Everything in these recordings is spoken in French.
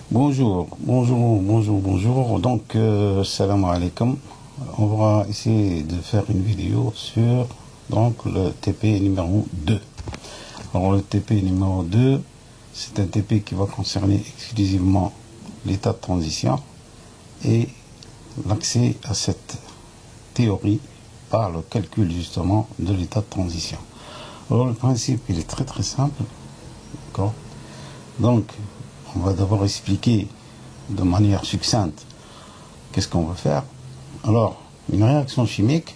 Bonjour. Donc, salam alaikum. On va essayer de faire une vidéo sur donc, le TP numéro 2. Alors, le TP numéro 2, c'est un TP qui va concerner exclusivement l'état de transition et l'accès à cette théorie par le calcul justement de l'état de transition. Alors, le principe, il est très simple. D'accord ? Donc, on va d'abord expliquer de manière succincte qu'est-ce qu'on veut faire. Alors, une réaction chimique,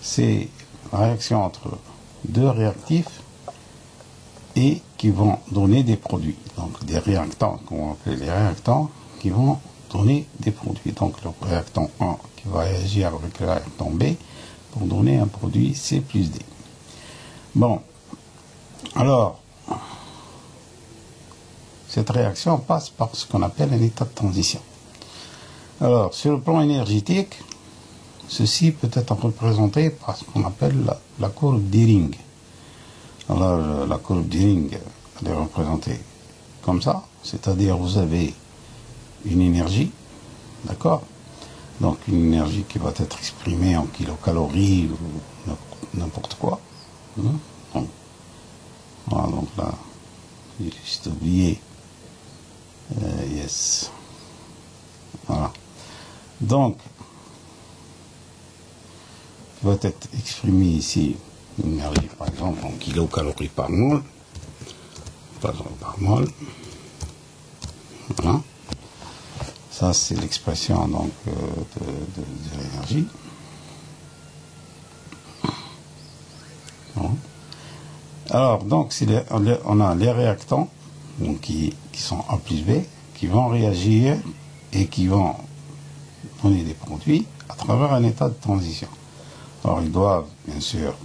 c'est la réaction entre deux réactifs et qui vont donner des produits. Donc, des réactants, qu'on va appeler les réactants, qui vont donner des produits. Donc, le réactant 1 qui va réagir avec le réactant B pour donner un produit C plus D. Bon, alors, cette réaction passe par ce qu'on appelle un état de transition. Alors, sur le plan énergétique, ceci peut être représenté par ce qu'on appelle la courbe d'Ehring. Alors, la courbe d'Ehring, elle est représentée comme ça, c'est-à-dire vous avez une énergie, d'accord? Donc, une énergie qui va être exprimée en kilocalories ou n'importe quoi. Donc, voilà, donc là, j'ai juste oublié. Yes. Voilà. Donc, va être exprimé ici une énergie, par exemple, en kilocalories par mol. Par mol. Voilà. Ça, c'est l'expression donc de l'énergie. Voilà. Alors, donc, on a les réactants donc, qui sont A plus B, qui vont réagir et qui vont donner des produits à travers un état de transition. Alors, ils doivent, bien sûr,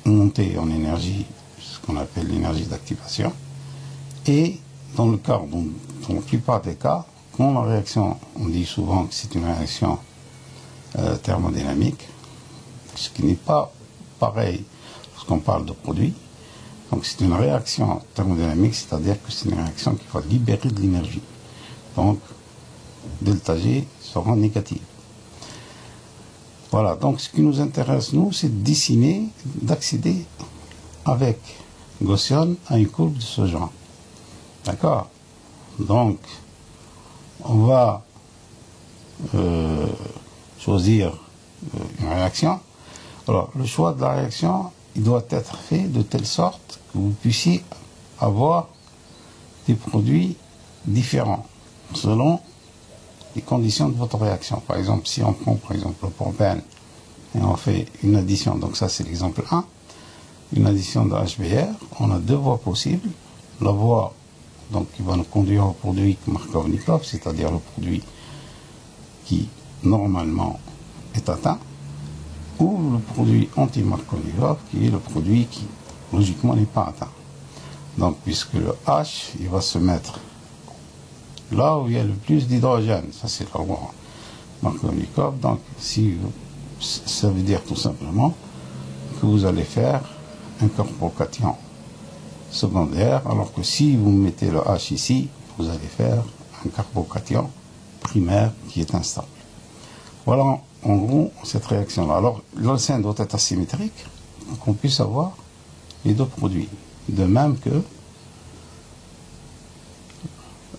monter en énergie, ce qu'on appelle l'énergie d'activation. Et dans la plupart des cas, quand la réaction, on dit souvent que c'est une réaction thermodynamique, ce qui n'est pas pareil lorsqu'on parle de produits. Donc, c'est une réaction thermodynamique, c'est-à-dire que c'est une réaction qui va libérer de l'énergie. Donc, delta G sera négatif. Voilà, donc ce qui nous intéresse, nous, c'est de dessiner, d'accéder avec Gaussian à une courbe de ce genre. D'accord? Donc, on va choisir une réaction. Alors, le choix de la réaction, il doit être fait de telle sorte que vous puissiez avoir des produits différents selon les conditions de votre réaction. Par exemple, si on prend par exemple le propane et on fait une addition, donc ça c'est l'exemple 1, une addition de HBr, on a deux voies possibles. La voie donc, qui va nous conduire au produit Markovnikov, c'est-à-dire le produit qui normalement est atteint, ou le produit anti-Markovnikov, qui est le produit qui logiquement n'est pas atteint. Donc puisque le H, il va se mettre là où il y a le plus d'hydrogène, ça c'est la loi Markovnikov. Donc ça veut dire tout simplement que vous allez faire un carbocation secondaire, alors que si vous mettez le H ici, vous allez faire un carbocation primaire qui est instable. Voilà en gros cette réaction-là. Alors l'alcène doit être asymétrique pour qu'on puisse avoir les deux produits. De même que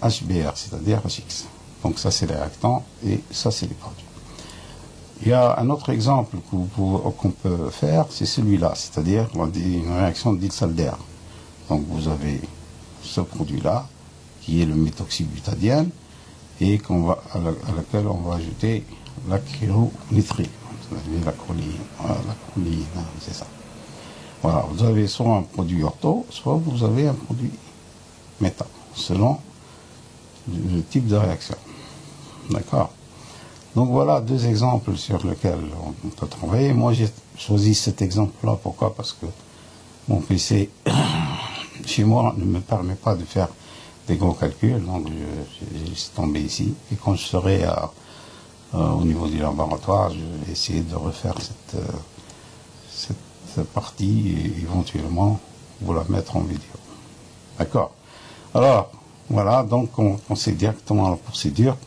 HBr, c'est-à-dire HX. Donc ça c'est les réactants et ça c'est les produits. Il y a un autre exemple qu'on peut faire, c'est celui-là, c'est-à-dire une réaction de Diels-Alder. Donc vous avez ce produit-là, qui est le méthoxybutadiène, et à laquelle on va ajouter l'acrylonitrile. Vous avez la choline, c'est ça. Voilà, vous avez soit un produit ortho, soit vous avez un produit méta, selon le type de réaction. D'accord? Donc voilà deux exemples sur lesquels on peut travailler. Moi j'ai choisi cet exemple-là, pourquoi? Parce que mon PC chez moi ne me permet pas de faire des gros calculs, donc j'ai laissé tomber ici. Et quand je serai au niveau du laboratoire, je vais essayer de refaire cette partie et éventuellement vous la mettre en vidéo. D'accord? Alors, Voilà, donc on procède directement à la procédure.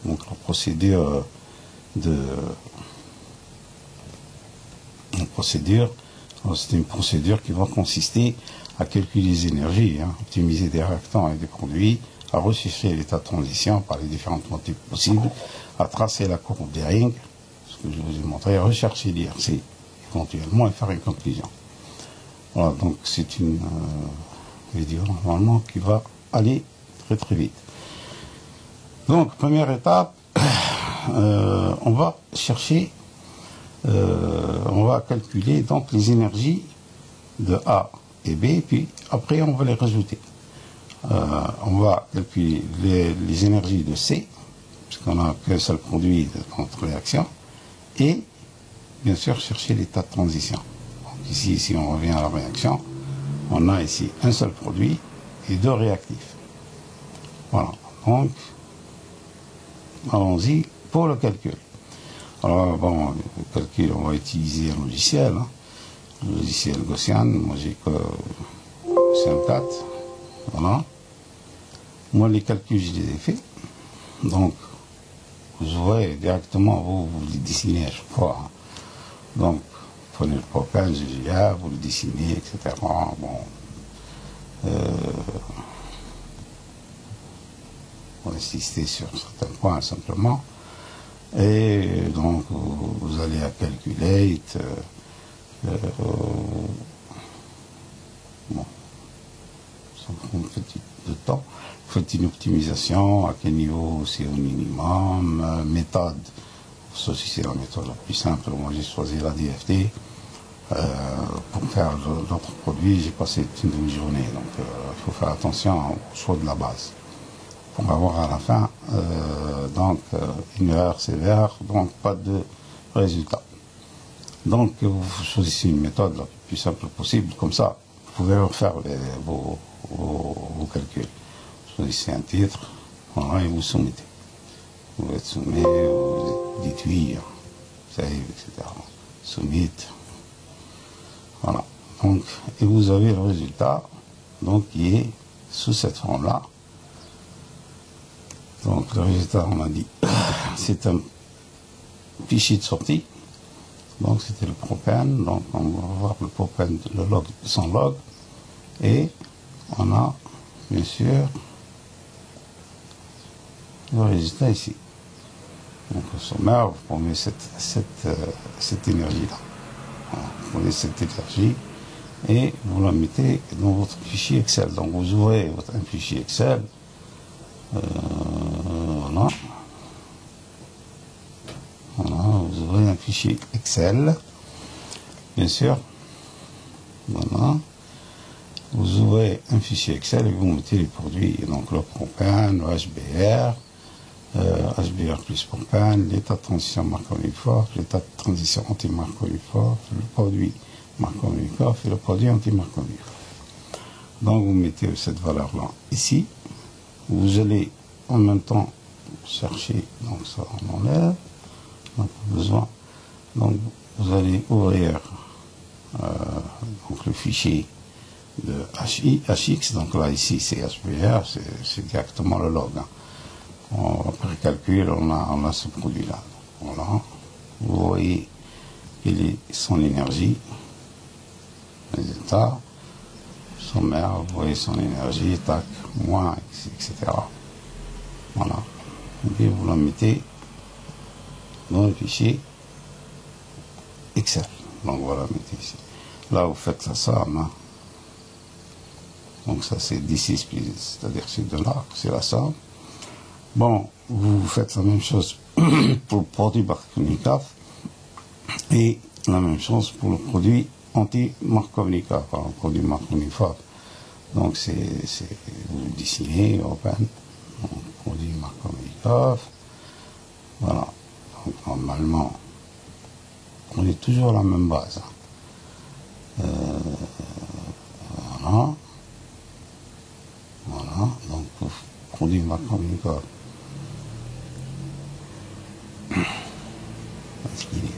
Donc la procédure c'est une procédure qui va consister à calculer les énergies, optimiser des réactants et des produits, à rechercher l'état de transition par les différentes motifs possibles, à tracer la courbe des rings, ce que je vous ai montré, à rechercher l'IRC éventuellement et faire une conclusion. Voilà, donc c'est une vidéo normalement qui va aller très très vite. Donc première étape, on va chercher, on va calculer donc les énergies de A et B, puis après on va les rajouter. On va calculer les énergies de C, puisqu'on n'a qu'un seul produit de notre réaction, et bien sûr chercher l'état de transition. Donc ici, si on revient à la réaction, on a ici un seul produit et deux réactifs. Voilà, donc allons-y pour le calcul. Alors bon, le calcul, on va utiliser un logiciel, le logiciel Gaussian. Moi j'ai que Gaussian 4, voilà. Moi les calculs je les ai faits, donc vous aurez directement, vous les dessinez à chaque fois. Donc prenez le propane, vous le dessinez, etc. Bon, on va insister sur certains points simplement. Et donc vous allez à Calculate, bon, ça prend un petit peu de temps. Vous faites une optimisation, à quel niveau c'est au minimum, méthode, ça c'est la méthode la plus simple. Moi j'ai choisi la DFT. Pour faire d'autres produits, j'ai passé une demi-journée, donc il faut faire attention au choix de la base. Pour avoir à la fin une erreur sévère, donc pas de résultat. Donc vous choisissez une méthode la plus simple possible, comme ça vous pouvez refaire vos calculs. Vous choisissez un titre, voilà, et vous soumettez. Vous êtes soumis, vous dites oui, save, etc. Submit. Voilà. Donc, et vous avez le résultat, donc qui est sous cette forme-là. Donc le résultat, on a dit, c'est un fichier de sortie. Donc c'était le propane. Donc on va voir le propane, le log, son log. Et on a, bien sûr, le résultat ici. Donc au sommaire, vous prenez cette énergie-là. Voilà, vous prenez cette énergie et vous la mettez dans votre fichier Excel. Donc vous ouvrez un fichier Excel. Voilà. Voilà, vous ouvrez un fichier Excel, bien sûr. Voilà. Vous ouvrez un fichier Excel et vous mettez les produits, donc le propane, le HBr, HBr plus propane, l'état de transition Markovnikov, l'état de transition anti-Markovnikov, le produit Markovnikov et le produit anti-Markovnikov. Donc vous mettez cette valeur-là ici. Vous allez en même temps chercher, donc ça on enlève, donc besoin. Donc vous allez ouvrir donc le fichier de HX, donc là ici c'est HBr, c'est directement le log. Après calcul, on a ce produit-là. Voilà. Vous voyez quelle est son énergie, résultat, sommaire, vous voyez son énergie, tac, moins, etc. Voilà. Et puis vous la mettez dans le fichier Excel. Donc voilà, mettez ici. Là, vous faites la somme. Donc ça, c'est D6 plus, c'est-à-dire c'est de là, c'est la somme. Bon, vous faites la même chose pour le produit Markovnikov et la même chose pour le produit anti-Markovnikov, le produit Markovnikov. Donc vous le dessinez, open, donc produit Markovnikov. Voilà. Donc normalement, on est toujours à la même base. Voilà. Voilà. Donc pour produit Markovnikov. Est-ce qu'il est?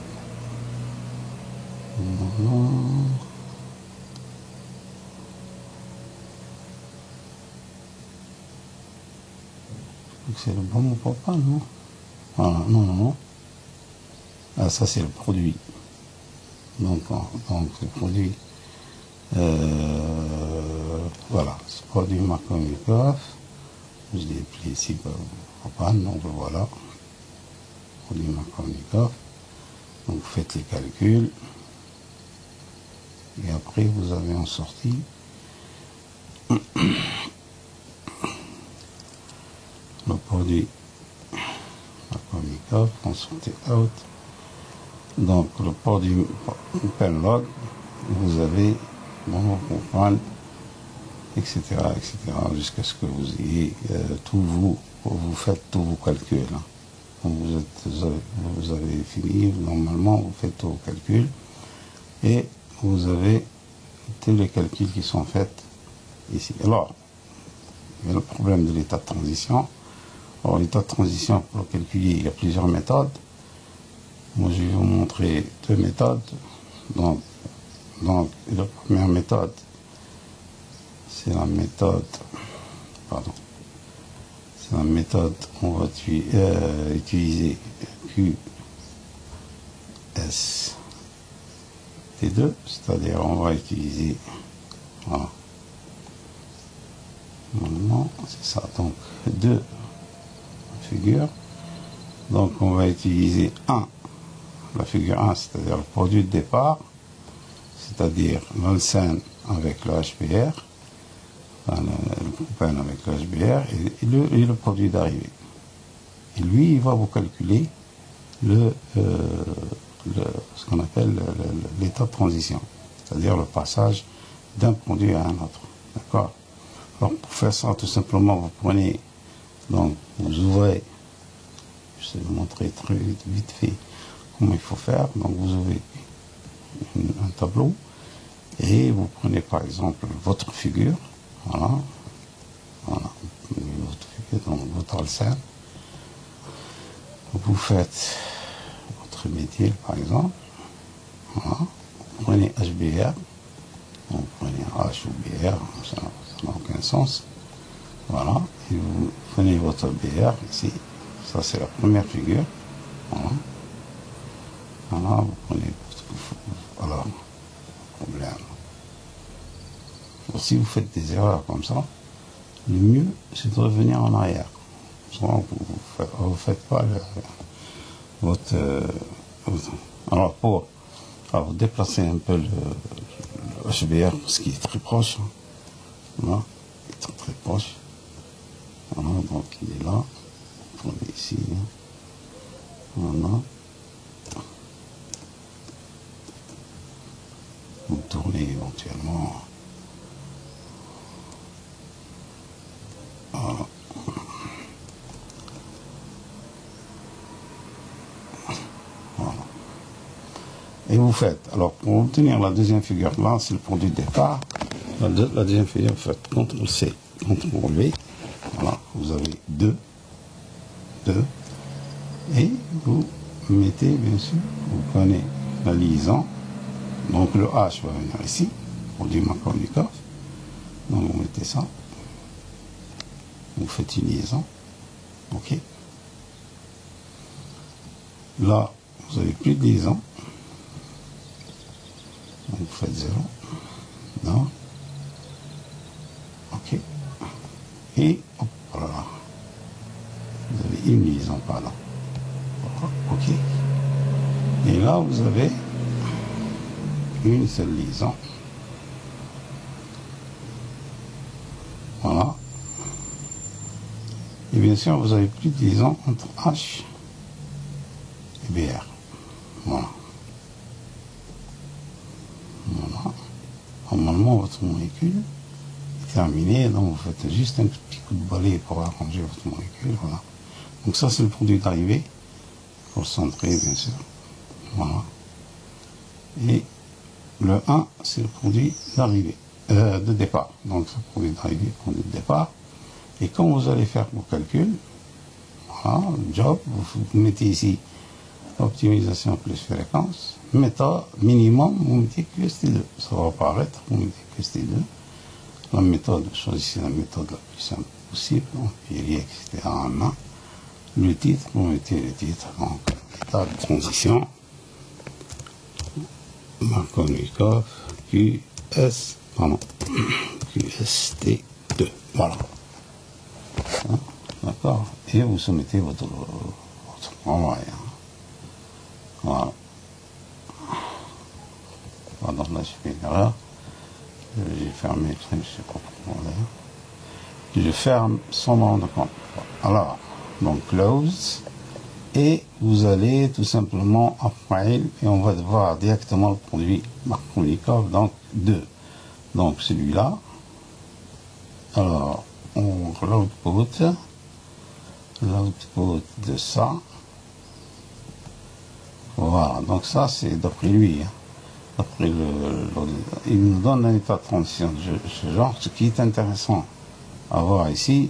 c'est le bon mot propane, non? Voilà, non. Ah, ça c'est le produit. Donc le produit, voilà, ce produit Markovnikov, je l'ai appelé ici propane, donc voilà, produit Markovnikov. Donc vous faites les calculs, et après vous avez en sortie le produit Markovnikov, en sortie out. Donc le produit Penlog, vous avez monopropane, etc., jusqu'à ce que vous ayez vous faites tous vos calculs. Hein. Donc vous avez fini, normalement vous faites tous vos calculs et vous avez tous les calculs qui sont faits ici. Alors, il y a le problème de l'état de transition. Alors l'état de transition, pour le calculer, il y a plusieurs méthodes. Moi, je vais vous montrer deux méthodes. Donc la première méthode, c'est la méthode, on va utiliser QST2, c'est-à-dire on va utiliser, voilà, normalement, c'est ça, donc deux figures. Donc on va utiliser la figure 1, c'est-à-dire le produit de départ, c'est-à-dire l'alcène avec le HBr, enfin, le propane avec le HBr, et le produit d'arrivée. Et lui, il va vous calculer ce qu'on appelle l'état de transition, c'est-à-dire le passage d'un produit à un autre. D'accord? Alors pour faire ça, tout simplement, vous prenez, donc vous ouvrez, je vais vous montrer très vite fait comment il faut faire. Donc vous ouvrez un tableau et vous prenez par exemple votre figure, voilà, votre figure, donc votre alcène, vous faites votre méthyle par exemple, voilà, vous prenez HBr, vous prenez H ou BR, ça n'a aucun sens, voilà, et vous prenez votre BR ici, ça c'est la première figure, voilà. Voilà, vous prenez, alors, problème. Si vous faites des erreurs comme ça, le mieux, c'est de revenir en arrière. Souvent, vous ne faites pas votre... alors, pour déplacer un peu le HBr, parce qu'il est très proche, hein, voilà, il est très proche. Voilà, donc il est là. Vous prenez ici, hein, voilà. Vous tournez éventuellement. Voilà. Voilà. Et vous faites, alors pour obtenir la deuxième figure là, c'est le produit de départ. La deuxième figure, vous faites CTRL-C, CTRL-V. Voilà, vous avez 2. Et vous mettez, bien sûr, vous prenez la liaison. Donc le H va venir ici, produit Markovnikov. Donc vous mettez ça. Vous faites une liaison. OK. Là, vous n'avez plus de liaison. Donc vous faites 0. Non. OK. Et hop, voilà. Vous avez une liaison par là. OK. Et là, vous avez une seule liaison. Voilà. Et bien sûr, vous n'avez plus de liaison entre H et BR. Voilà. Voilà. Normalement, votre molécule est terminée, donc vous faites juste un petit coup de balai pour arranger votre molécule. Voilà. Donc ça, c'est le produit d'arrivée. Il faut le centrer, bien sûr. Voilà. Et le 1, c'est le produit d'arrivée, de départ. Donc, le produit d'arrivée, produit de départ. Et quand vous allez faire vos calculs, voilà, job, vous mettez ici optimisation plus fréquence, méthode minimum, vous mettez QST2. Ça va apparaître, vous mettez QST2. La méthode, choisissez la méthode la plus simple possible, donc pilier, etc. en main. Le titre, vous mettez le titre, donc état de transition, Markovnikov, QST2, voilà. Hein, d'accord. Et vous soumettez votre travail. Hein. Voilà. Pardon, là j'ai fait une erreur. J'ai fermé le truc, je sais pas pourquoi d'ailleurs. Je ferme son nom de compte. Alors, donc close. Et vous allez tout simplement à file et on va voir directement le produit Markovnikov, donc 2. Donc celui-là. Alors, on l'output de ça. Voilà, donc ça c'est d'après lui. Hein. D'après il nous donne un état de transition de ce genre. Ce qui est intéressant à voir ici,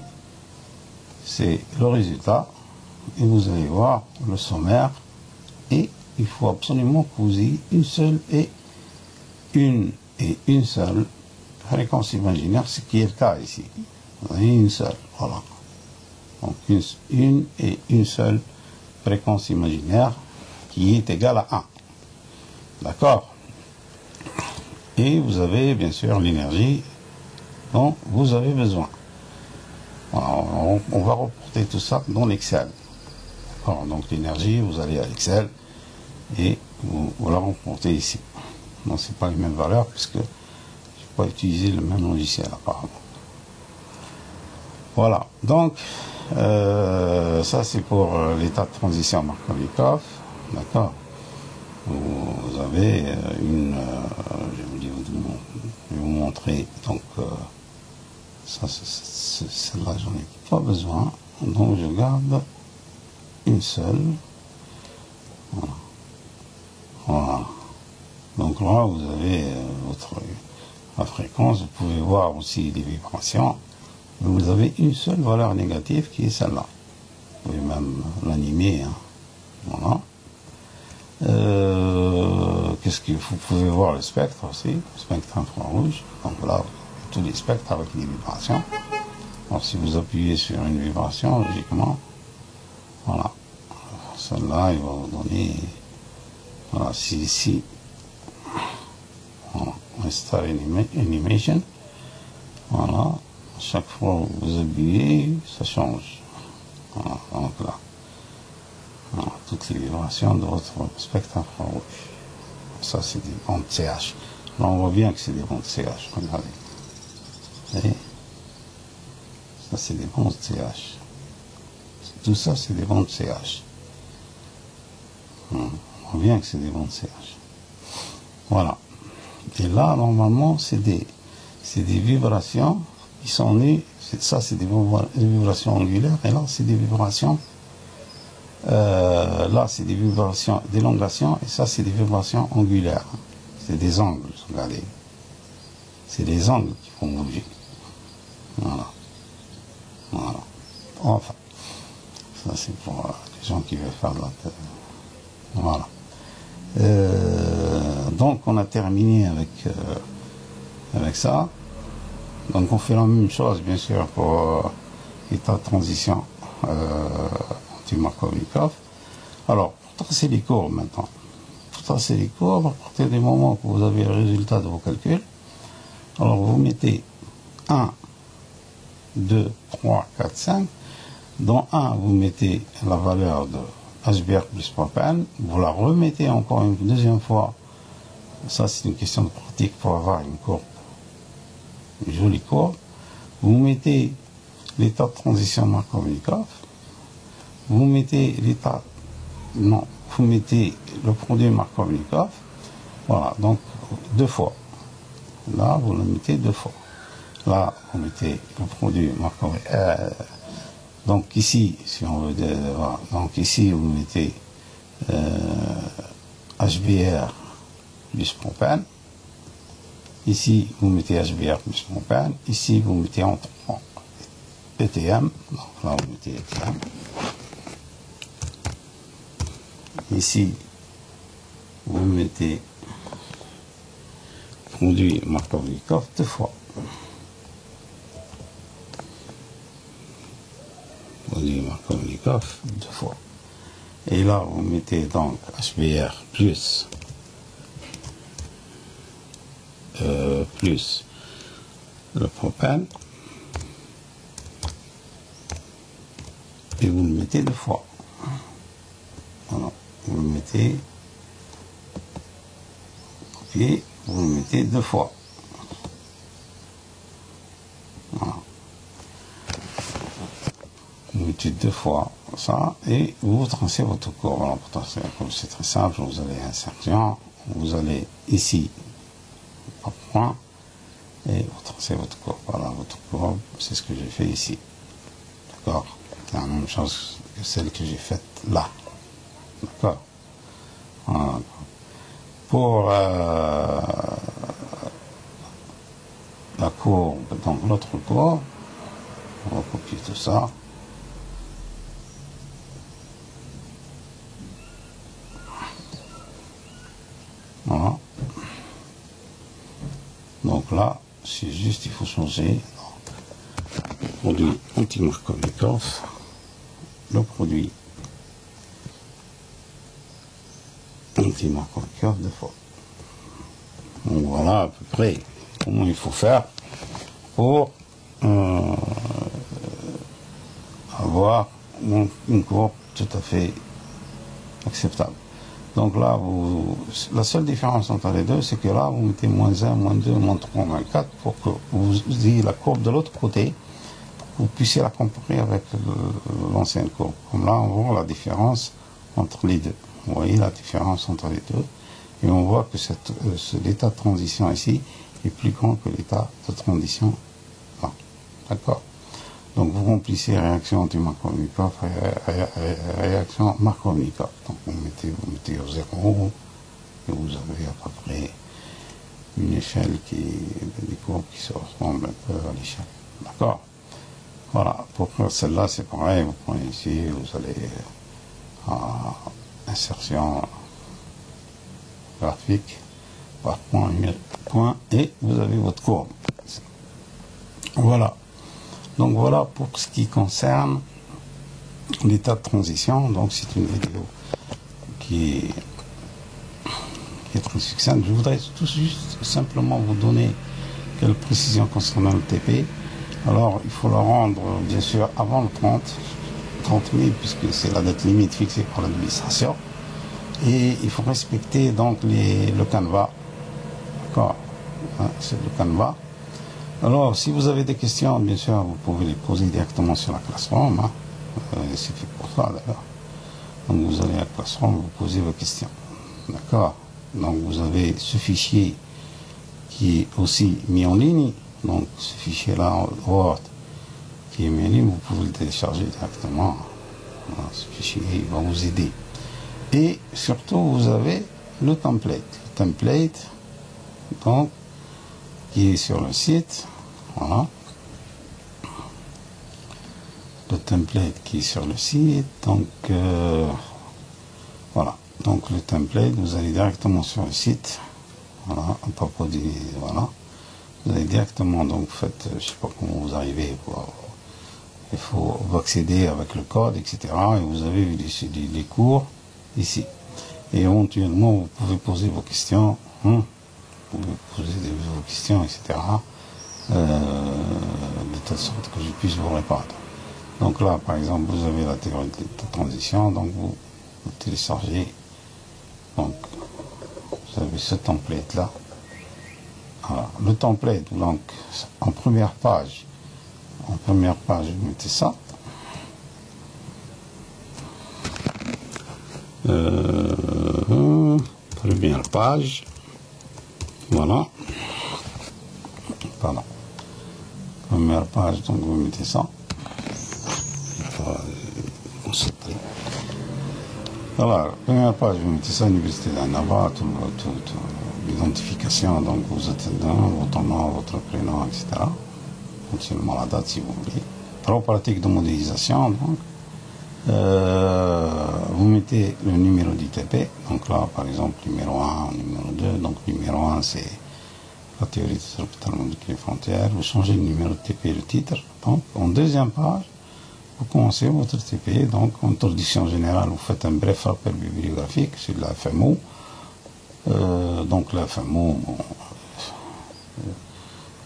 c'est le résultat. Et vous allez voir le sommaire. Et il faut absolument que vous ayez une seule fréquence imaginaire, ce qui est le cas ici. Vous avez une seule, voilà. Donc une seule fréquence imaginaire qui est égale à 1. D'accord? Et vous avez bien sûr l'énergie dont vous avez besoin. Alors, on va reporter tout ça dans l'Excel. Donc l'énergie, vous allez à l'Excel et vous la reportez ici. Non, c'est pas les mêmes valeurs puisque je n'ai pas utilisé le même logiciel apparemment. Voilà, donc ça c'est pour l'état de transition Markovnikov. D'accord. Vous avez je vais vous montrer, donc ça, celle-là j'en ai pas besoin, donc je garde une seule. Voilà. Voilà. Donc là vous avez la fréquence, vous pouvez voir aussi les vibrations. Vous avez une seule valeur négative qui est celle-là. Vous pouvez même l'animer. Hein. Voilà. Qu'est-ce que vous pouvez voir le spectre aussi, le spectre infrarouge. Donc là, tous les spectres avec les vibrations. Alors si vous appuyez sur une vibration, logiquement, voilà, celle-là, il va vous donner, voilà, c'est ici, voilà, Restart Animation, voilà, à chaque fois que vous appuyez, ça change. Voilà, donc là. Voilà, toutes les vibrations de votre spectre infrarouge. Ça, c'est des bandes CH. Là, on voit bien que c'est des bandes CH. Regardez. Vous voyez? Ça, c'est des bandes CH. Tout ça, c'est des bandes CH. On voit bien que c'est des bandes CH. Voilà. Et là, normalement, c'est des vibrations qui sont nées. Ça, c'est des vibrations angulaires. Et là, c'est des vibrations. Là, c'est des vibrations d'élongation et ça, c'est des vibrations angulaires. C'est des angles, regardez. C'est des angles qui vont bouger. Voilà. Voilà. Enfin, ça, c'est pour les gens qui veulent faire de la tête. Voilà. Donc, on a terminé avec ça. Donc, on fait la même chose, bien sûr, pour l'état de transition. Markovnikov. Alors, pour tracer les courbes maintenant. Pour tracer les courbes, à partir du moment que vous avez le résultat de vos calculs, alors vous mettez 1, 2, 3, 4, 5. Dans 1, vous mettez la valeur de HBr plus propane. Vous la remettez encore une deuxième fois. Ça, c'est une question de pratique pour avoir une courbe, une jolie courbe. Vous mettez l'état de transition Markovnikov. Vous mettez vous mettez le produit Markovnikov, voilà, donc 2 fois. Là, vous le mettez 2 fois. Là, vous mettez le produit Markovnikov. Donc ici, si on veut dire, voilà, donc ici, vous mettez HBr plus propane. Ici, vous mettez HBr plus propane. Ici, vous mettez en ETM. Donc là, vous mettez ETM. Ici, vous mettez produit Markovnikov 2 fois. produit Markovnikov 2 fois. Et là, vous mettez donc HBr plus le propane, et vous le mettez 2 fois. Voilà, vous le mettez, copier, vous le mettez 2 fois. Voilà. Vous mettez 2 fois ça, et vous tracez votre courbe. Alors, pour tracer la courbe, c'est très simple, vous allez insertion, vous allez ici, par point, et vous tracez votre courbe. Voilà, votre courbe, c'est ce que j'ai fait ici. D'accord? C'est la même chose que celle que j'ai faite là. D'accord? Voilà. Pour la courbe, donc l'autre courbe, on va copier tout ça. Voilà. Donc là, c'est juste, il faut changer le produit anti-Markovnikov, le produit anti-Markovnikov 2 fois. Donc voilà à peu près comment il faut faire pour avoir une courbe tout à fait acceptable. Donc là, la seule différence entre les deux, c'est que là, vous mettez -1, -2, -3, -4 pour que vous ayez la courbe de l'autre côté, pour que vous puissiez la comparer avec l'ancienne courbe. Comme là, on voit la différence entre les deux. Vous voyez la différence entre les deux. Et on voit que l'état de transition ici est plus grand que l'état de transition là. D'accord? Donc vous remplissez réaction anti-Markovnikov, réaction Markovnikov. Donc vous mettez au 0 et vous avez à peu près une échelle des courbes qui se ressemblent un peu à l'échelle. D'accord? Voilà, pour celle-là c'est pareil, vous prenez ici, vous allez à insertion graphique, par point, et vous avez votre courbe. Voilà. Donc voilà pour ce qui concerne l'état de transition. Donc c'est une vidéo qui est très succincte. Je voudrais juste simplement vous donner quelques précisions concernant le TP. Alors il faut le rendre bien sûr avant le 30 mai, puisque c'est la date limite fixée par l'administration. Et il faut respecter donc le canevas. D'accord, hein, c'est le canevas. Alors, si vous avez des questions, bien sûr, vous pouvez les poser directement sur la Classroom. Hein. C'est fait pour ça, d'ailleurs. Donc, vous allez à la Classroom, vous posez vos questions. D'accord? Donc, vous avez ce fichier qui est aussi mis en ligne. Donc, ce fichier-là, Word, qui est mis en ligne, vous pouvez le télécharger directement. Voilà, ce fichier, il va vous aider. Et surtout, vous avez le template. Le template, donc, qui est sur le site. Voilà. Le template qui est sur le site. Donc, voilà. Donc, le template, vous allez directement sur le site. Voilà. À propos du. Voilà. Vous allez directement, donc, vous faites, je sais pas comment vous arrivez. Il faut accéder avec le code, etc. Et vous avez les cours ici. Et éventuellement, vous pouvez poser vos questions. Hein. Vous pouvez poser vos questions, etc. De telle sorte que je puisse vous répondre. Donc là, par exemple, vous avez la théorie de transition, donc vous téléchargez, donc vous avez ce template-là. Voilà. Le template, donc, en première page, vous mettez ça. Première page. Voilà. Pardon. Première page, donc vous mettez ça. Concentrer. Voilà, première page, vous mettez ça, Université d'Annaba, toute l'identification, donc vous êtes dedans, votre nom, votre prénom, etc. Donc seulement la date si vous voulez. Trois pratiques de modélisation, donc. Vous mettez le numéro du TP, donc là par exemple numéro 1, numéro 2, donc numéro 1 c'est la théorie des frontières, vous changez le numéro de TP et le titre, donc en deuxième page vous commencez votre TP, donc introduction générale, vous faites un bref rappel bibliographique sur la FMO. Donc la FMO, bon,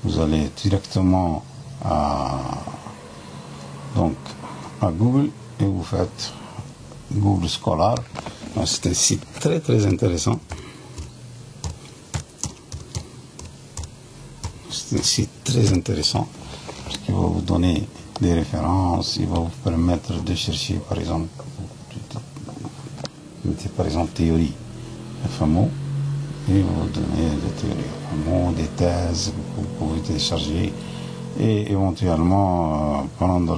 vous allez directement donc à Google et vous faites Google Scholar. C'est un site très très intéressant. C'est un site très intéressant parce qu'il va vous donner des références, il va vous permettre de chercher par exemple théorie FMO, et il va vous donner des théories FMO, des thèses que vous pouvez télécharger et éventuellement prendre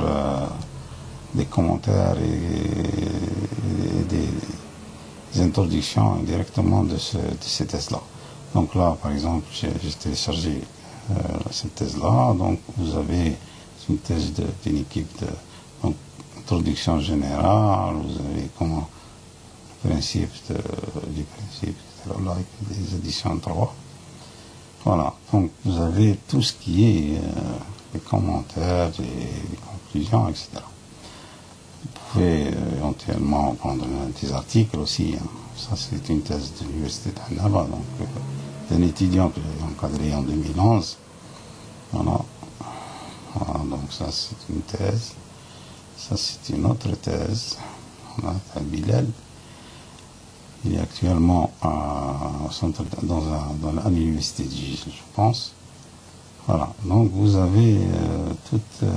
des commentaires et des introductions directement de ces thèses-là. Donc là, par exemple, j'ai téléchargé cette thèse-là. Donc vous avez une thèse d'une équipe de introduction générale, vous avez comment le principe du principe, etc. Là, avec des éditions 3. Voilà, donc vous avez tout ce qui est les commentaires, les conclusions, etc. Vous pouvez éventuellement prendre des articles aussi. Hein. Ça, c'est une thèse de l'université d'Annaba, donc d'un étudiant que j'ai encadré en 2011. Voilà. Voilà, donc ça, c'est une thèse. Ça, c'est une autre thèse. Voilà, c'est à Bilal. Il est actuellement à l'université de Gilles, je pense. Voilà, donc vous avez toute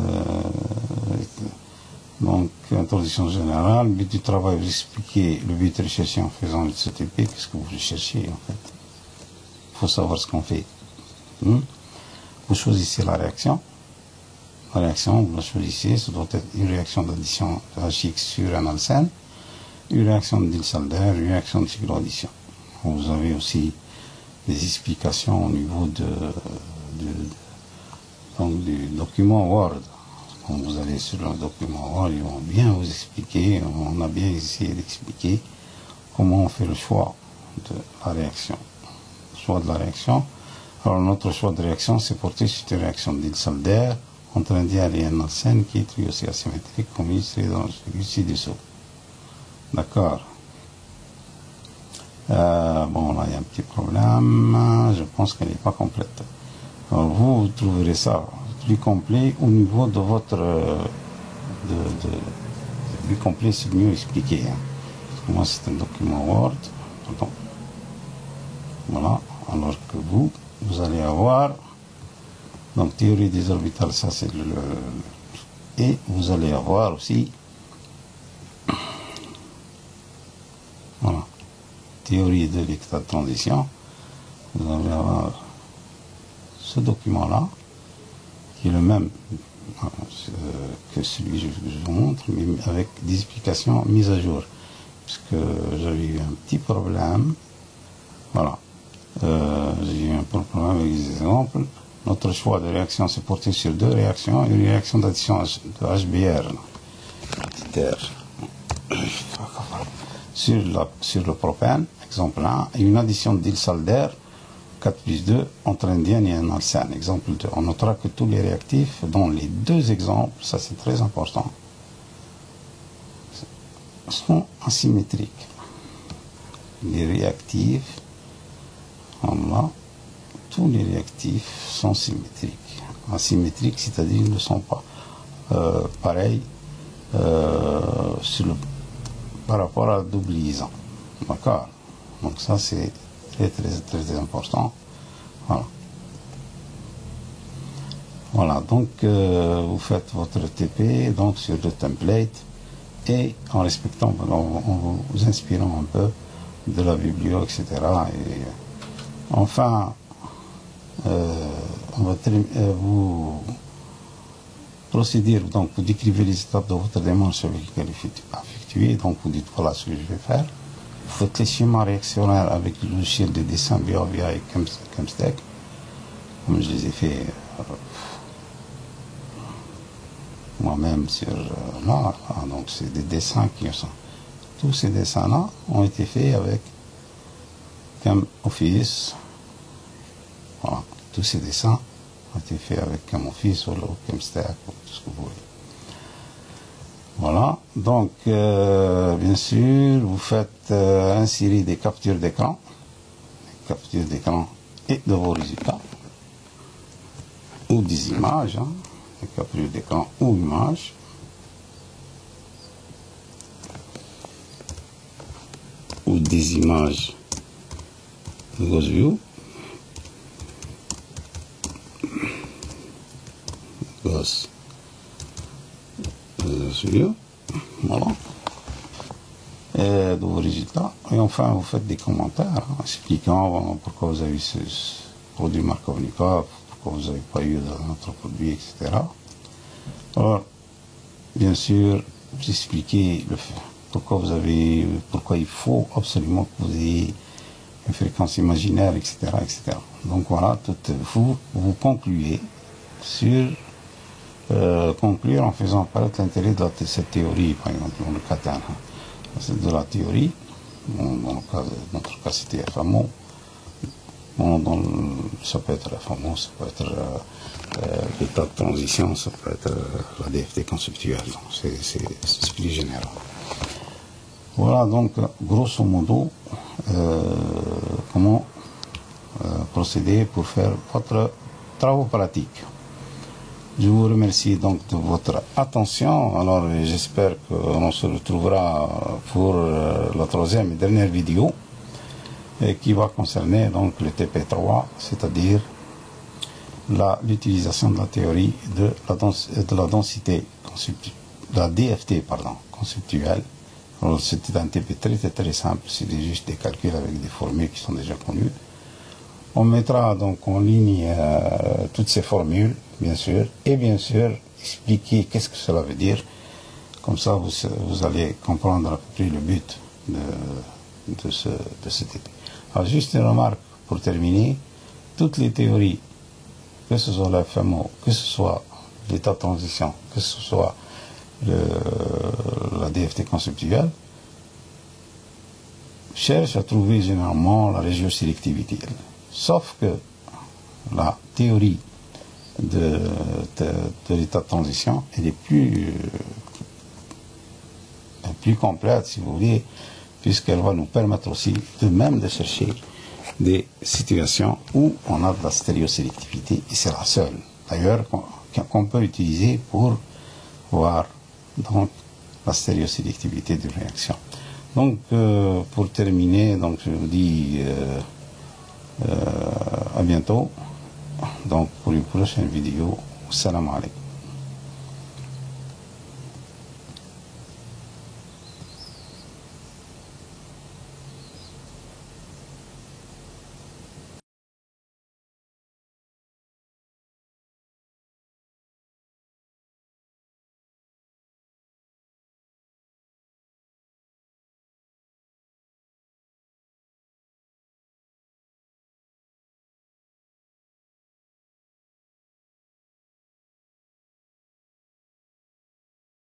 donc introduction générale, but du travail, vous expliquez le but de rechercher en faisant le CTP, qu'est-ce que vous recherchez en fait. Il faut savoir ce qu'on fait. Vous choisissez la réaction. La réaction, vous la choisissez, ça doit être une réaction d'addition de HX sur un alcène, une réaction de Diels-Alder, une réaction de cycloaddition. Vous avez aussi des explications au niveau donc du document Word. Quand vous allez sur le document Word, ils vont bien vous expliquer, on a bien essayé d'expliquer comment on fait le choix de la réaction. Le choix de la réaction. Alors notre choix de réaction, c'est porté sur une réaction de Diels-Alder entre un dièle et un alcène qui est lui aussi asymétrique, comme illustré dans le ci-dessous. D'accord. Bon, là, il y a un petit problème. Je pense qu'elle n'est pas complète. Alors, vous trouverez ça plus complet au niveau de votre... plus complet, c'est mieux expliqué. Hein. Moi, c'est un document Word. Pardon. Voilà. Alors que vous allez avoir... Donc, théorie des orbitales, ça, c'est le... Et vous allez avoir aussi... Voilà. Théorie de l'état de transition. Vous allez avoir ce document-là, qui est le même que celui que je vous montre, mais avec des explications mises à jour. Puisque j'avais eu un petit problème. Voilà. J'ai eu un problème avec des exemples. Notre choix de réaction s'est porté sur deux réactions. Une réaction d'addition de HBr. Sur le propane, exemple 1, et une addition de Diels-Alder, 4 plus 2, entre un diène et un alcène, exemple 2. On notera que tous les réactifs, dont les deux exemples, ça c'est très important, sont asymétriques. Les réactifs, voilà, tous les réactifs sont symétriques. Asymétriques, c'est-à-dire ils ne sont pas pareils par rapport à la double liaison. D'accord? Donc ça c'est très très très important. Voilà. Voilà, donc vous faites votre TP donc sur le template et en respectant, en vous inspirant un peu de la biblio, etc. Et enfin, on va vous procéder, donc vous décrivez les étapes de votre démarche avec laquelle il faut effectuer, donc vous dites voilà ce que je vais faire. Vous faites les schémas réactionnaires avec le logiciel de dessin BioVia et ChemStack, comme je les ai fait moi-même sur là. Donc c'est des dessins qui sont. Tous ces dessins-là ont été faits avec ChemOffice. Voilà, tous ces dessins ont été faits avec ChemOffice ou ChemStack ou tout ce que vous voulez. Voilà, donc bien sûr, vous faites insérer des captures d'écran et de vos résultats, ou des images, hein, des captures d'écran ou images. Ou des images de Ghost View. Ghost View. Voilà. Et de vos résultats. Et enfin, vous faites des commentaires hein, expliquant pourquoi vous avez eu ce produit Markovnikov, pourquoi vous n'avez pas eu d'autres produits, etc. Alors, bien sûr, vous expliquez le fait. Pourquoi il faut absolument que vous ayez une fréquence imaginaire, etc., etc. Donc voilà, vous concluez sur conclure en faisant apparaître l'intérêt de cette théorie, par exemple dans le cas de la théorie, dans notre cas c'était FAMO, ça peut être FAMO, ça peut être l'état de transition, ça peut être la DFT conceptuelle, c'est plus général. Voilà donc, grosso modo, comment procéder pour faire votre travaux pratiques. Je vous remercie donc de votre attention. Alors, j'espère qu'on se retrouvera pour la troisième et dernière vidéo qui va concerner donc le TP3, c'est-à-dire l'utilisation de la théorie de la densité de la DFT conceptuelle. C'était un TP très simple, c'est juste des calculs avec des formules qui sont déjà connues. On mettra donc en ligne toutes ces formules, bien sûr, et bien sûr expliquer qu'est-ce que cela veut dire. Comme ça, vous allez comprendre à peu près le but de ce TP. Alors, juste une remarque pour terminer, toutes les théories, que ce soit la FMO, que ce soit l'état de transition, que ce soit la DFT conceptuelle, cherche à trouver généralement la régiosélectivité. Sauf que la théorie de l'état de transition, elle est plus complète, si vous voulez, puisqu'elle va nous permettre aussi de chercher des situations où on a de la stéréosélectivité, et c'est la seule, d'ailleurs, qu'on peut utiliser pour voir donc la stéréosélectivité d'une réaction. Donc, pour terminer, donc je vous dis à bientôt donc pour une prochaine vidéo. Salam alaikum.